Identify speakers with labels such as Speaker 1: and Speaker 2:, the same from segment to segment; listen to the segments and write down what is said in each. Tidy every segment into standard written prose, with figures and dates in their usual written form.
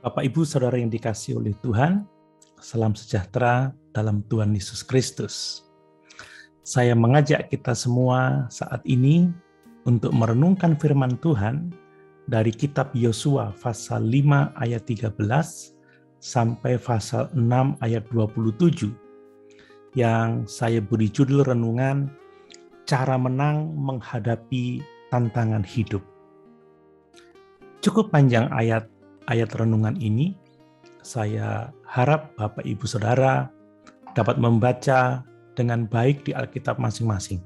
Speaker 1: Bapak, Ibu, Saudara yang dikasihi oleh Tuhan, salam sejahtera dalam Tuhan Yesus Kristus. Saya mengajak kita semua saat ini untuk merenungkan firman Tuhan dari kitab Yosua pasal 5 ayat 13 sampai pasal 6 ayat 27 yang saya beri judul renungan Cara Menang Menghadapi Tantangan Hidup. Cukup panjang ayat renungan ini. Saya harap Bapak, Ibu, Saudara dapat membaca dengan baik di Alkitab masing-masing.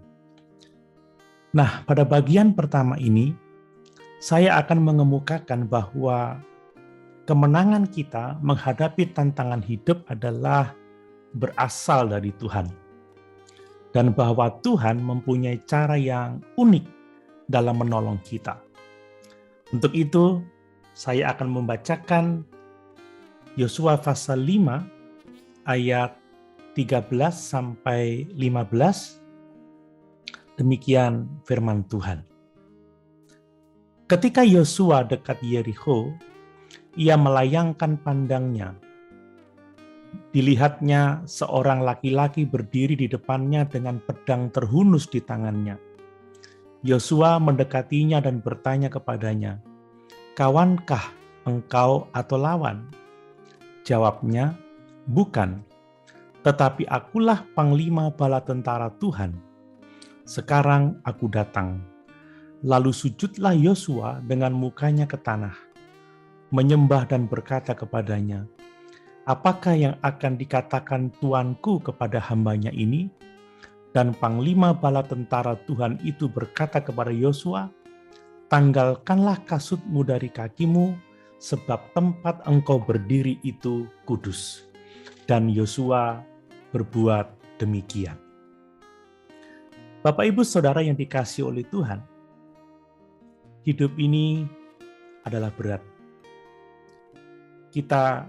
Speaker 1: Nah, pada bagian pertama ini, saya akan mengemukakan bahwa kemenangan kita menghadapi tantangan hidup adalah berasal dari Tuhan. Dan bahwa Tuhan mempunyai cara yang unik dalam menolong kita. Untuk itu, saya akan membacakan Yosua pasal 5 ayat 13 sampai 15. Demikian firman Tuhan. Ketika Yosua dekat Yerikho, ia melayangkan pandangnya. Dilihatnya seorang laki-laki berdiri di depannya dengan pedang terhunus di tangannya. Yosua mendekatinya dan bertanya kepadanya, "Kawankah engkau atau lawan?" Jawabnya, "Bukan, tetapi akulah panglima bala tentara Tuhan. Sekarang aku datang." Lalu sujudlah Yosua dengan mukanya ke tanah, menyembah dan berkata kepadanya, "Apakah yang akan dikatakan tuanku kepada hambanya ini?" Dan panglima bala tentara Tuhan itu berkata kepada Yosua, "Tanggalkanlah kasutmu dari kakimu, sebab tempat engkau berdiri itu kudus." Dan Yosua berbuat demikian. Bapak, Ibu, Saudara yang dikasihi oleh Tuhan, hidup ini adalah berat. Kita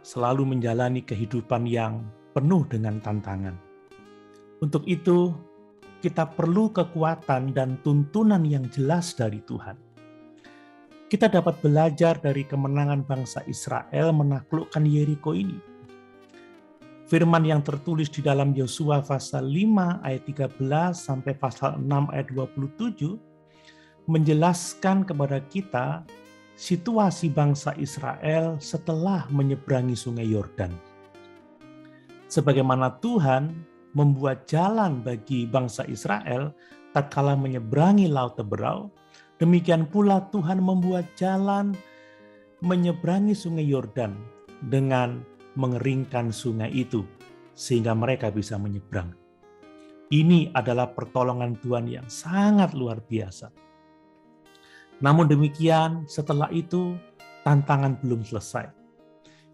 Speaker 1: selalu menjalani kehidupan yang penuh dengan tantangan. Untuk itu, kita perlu kekuatan dan tuntunan yang jelas dari Tuhan. Kita dapat belajar dari kemenangan bangsa Israel menaklukkan Yerikho ini. Firman yang tertulis di dalam Yosua pasal 5 ayat 13 sampai pasal 6 ayat 27 menjelaskan kepada kita situasi bangsa Israel setelah menyeberangi sungai Yordan. Sebagaimana Tuhan membuat jalan bagi bangsa Israel tatkala menyeberangi Laut Teberau, demikian pula Tuhan membuat jalan menyeberangi sungai Yordan dengan mengeringkan sungai itu sehingga mereka bisa menyeberang. Ini adalah pertolongan Tuhan yang sangat luar biasa. Namun demikian, setelah itu tantangan belum selesai.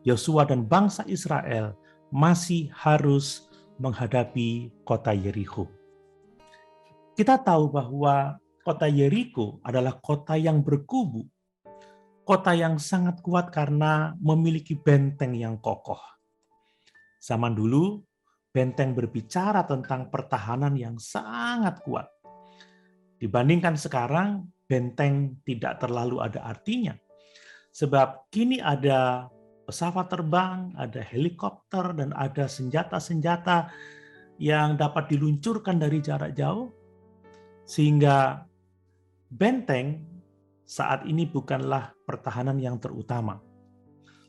Speaker 1: Yosua dan bangsa Israel masih harus menghadapi kota Yerikho. Kita tahu bahwa kota Yerikho adalah kota yang berkubu, kota yang sangat kuat karena memiliki benteng yang kokoh. Zaman dulu, benteng berbicara tentang pertahanan yang sangat kuat. Dibandingkan sekarang, benteng tidak terlalu ada artinya. Sebab kini ada pesawat terbang, ada helikopter, dan ada senjata-senjata yang dapat diluncurkan dari jarak jauh. Sehingga benteng saat ini bukanlah pertahanan yang terutama.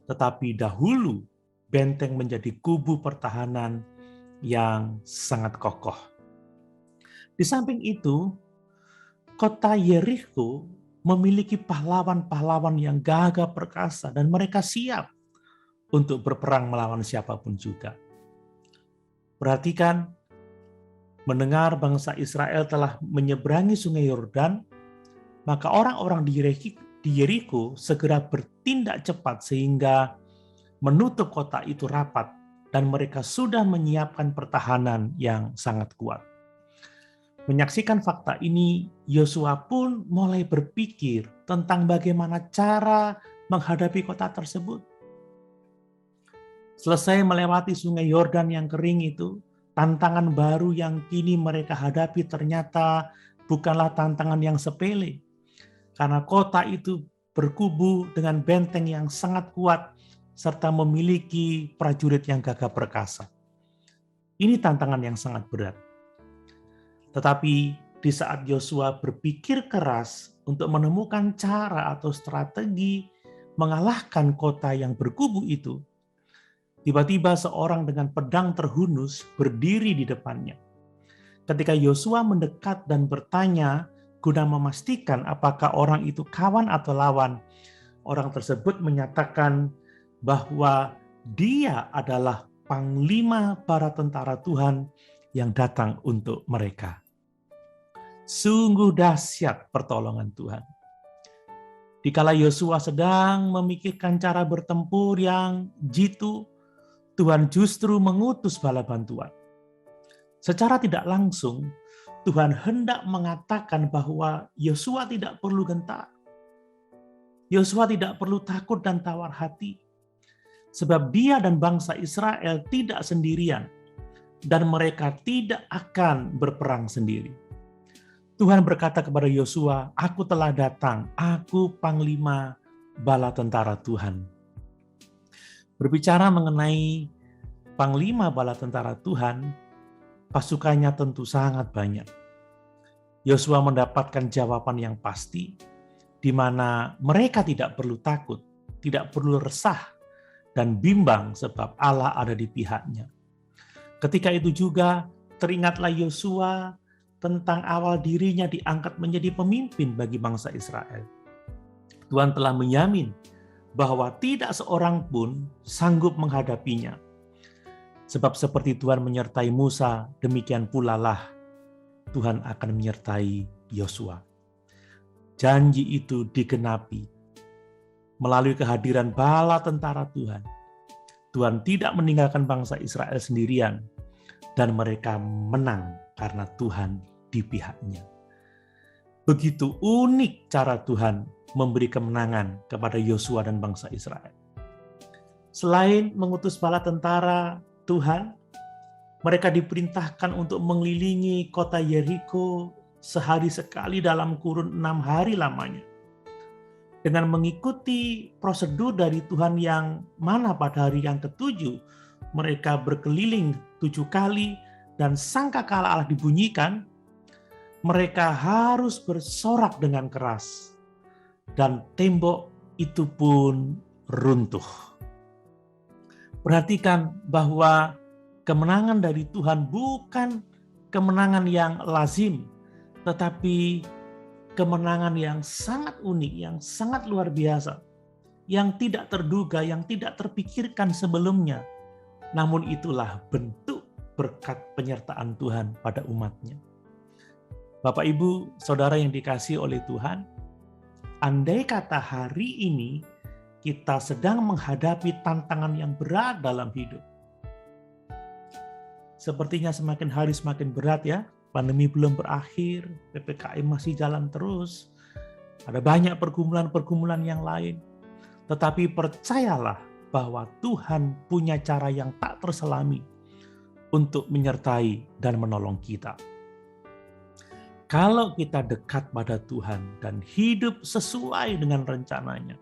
Speaker 1: Tetapi dahulu benteng menjadi kubu pertahanan yang sangat kokoh. Di samping itu, kota Yerikho memiliki pahlawan-pahlawan yang gagah perkasa dan mereka siap untuk berperang melawan siapapun juga. Perhatikan, mendengar bangsa Israel telah menyeberangi sungai Yordan, maka orang-orang di Yerikho segera bertindak cepat sehingga menutup kota itu rapat dan mereka sudah menyiapkan pertahanan yang sangat kuat. Menyaksikan fakta ini, Yosua pun mulai berpikir tentang bagaimana cara menghadapi kota tersebut. Selesai melewati sungai Yordan yang kering itu, tantangan baru yang kini mereka hadapi ternyata bukanlah tantangan yang sepele. Karena kota itu berkubu dengan benteng yang sangat kuat, serta memiliki prajurit yang gagah perkasa. Ini tantangan yang sangat berat. Tetapi di saat Yosua berpikir keras untuk menemukan cara atau strategi mengalahkan kota yang berkubu itu, tiba-tiba seorang dengan pedang terhunus berdiri di depannya. Ketika Yosua mendekat dan bertanya guna memastikan apakah orang itu kawan atau lawan, orang tersebut menyatakan bahwa dia adalah panglima para tentara Tuhan yang datang untuk mereka. Sungguh dahsyat pertolongan Tuhan. Dikala Yosua sedang memikirkan cara bertempur yang jitu, Tuhan justru mengutus bala bantuan. Secara tidak langsung, Tuhan hendak mengatakan bahwa Yosua tidak perlu gentar. Yosua tidak perlu takut dan tawar hati. Sebab dia dan bangsa Israel tidak sendirian. Dan mereka tidak akan berperang sendiri. Tuhan berkata kepada Yosua, "Aku telah datang, aku panglima bala tentara Tuhan." Berbicara mengenai panglima bala tentara Tuhan, pasukannya tentu sangat banyak. Yosua mendapatkan jawaban yang pasti, di mana mereka tidak perlu takut, tidak perlu resah, dan bimbang sebab Allah ada di pihaknya. Ketika itu juga teringatlah Yosua tentang awal dirinya diangkat menjadi pemimpin bagi bangsa Israel. Tuhan telah menjamin bahwa tidak seorang pun sanggup menghadapinya. Sebab seperti Tuhan menyertai Musa, demikian pula lah Tuhan akan menyertai Yosua. Janji itu digenapi melalui kehadiran bala tentara Tuhan. Tuhan tidak meninggalkan bangsa Israel sendirian dan mereka menang karena Tuhan di pihaknya. Begitu unik cara Tuhan memberi kemenangan kepada Yosua dan bangsa Israel. Selain mengutus bala tentara Tuhan, mereka diperintahkan untuk mengelilingi kota Yeriko sehari sekali dalam kurun 6 hari lamanya. Dengan mengikuti prosedur dari Tuhan yang mana pada hari yang ke-7, mereka berkeliling 7 kali dan sangkakala Allah dibunyikan, mereka harus bersorak dengan keras. Dan tembok itu pun runtuh. Perhatikan bahwa kemenangan dari Tuhan bukan kemenangan yang lazim, tetapi kemenangan yang sangat unik, yang sangat luar biasa, yang tidak terduga, yang tidak terpikirkan sebelumnya. Namun itulah bentuk berkat penyertaan Tuhan pada umatnya. Bapak, Ibu, Saudara yang dikasihi oleh Tuhan, andai kata hari ini kita sedang menghadapi tantangan yang berat dalam hidup. Sepertinya semakin hari semakin berat ya, pandemi belum berakhir, PPKM masih jalan terus, ada banyak pergumulan-pergumulan yang lain. Tetapi percayalah bahwa Tuhan punya cara yang tak terselami untuk menyertai dan menolong kita. Kalau kita dekat pada Tuhan dan hidup sesuai dengan rencananya,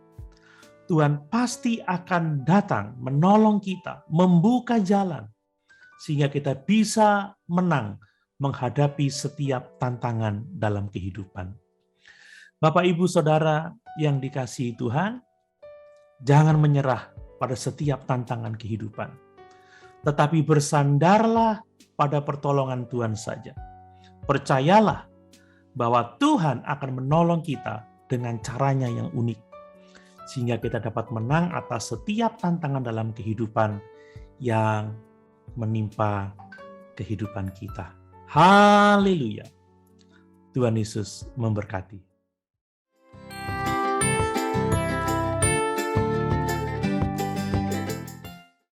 Speaker 1: Tuhan pasti akan datang menolong kita, membuka jalan, sehingga kita bisa menang menghadapi setiap tantangan dalam kehidupan. Bapak, Ibu, Saudara yang dikasihi Tuhan, jangan menyerah pada setiap tantangan kehidupan, tetapi bersandarlah pada pertolongan Tuhan saja. Percayalah bahwa Tuhan akan menolong kita dengan caranya yang unik, sehingga kita dapat menang atas setiap tantangan dalam kehidupan yang menimpa kehidupan kita. Haleluya. Tuhan Yesus memberkati.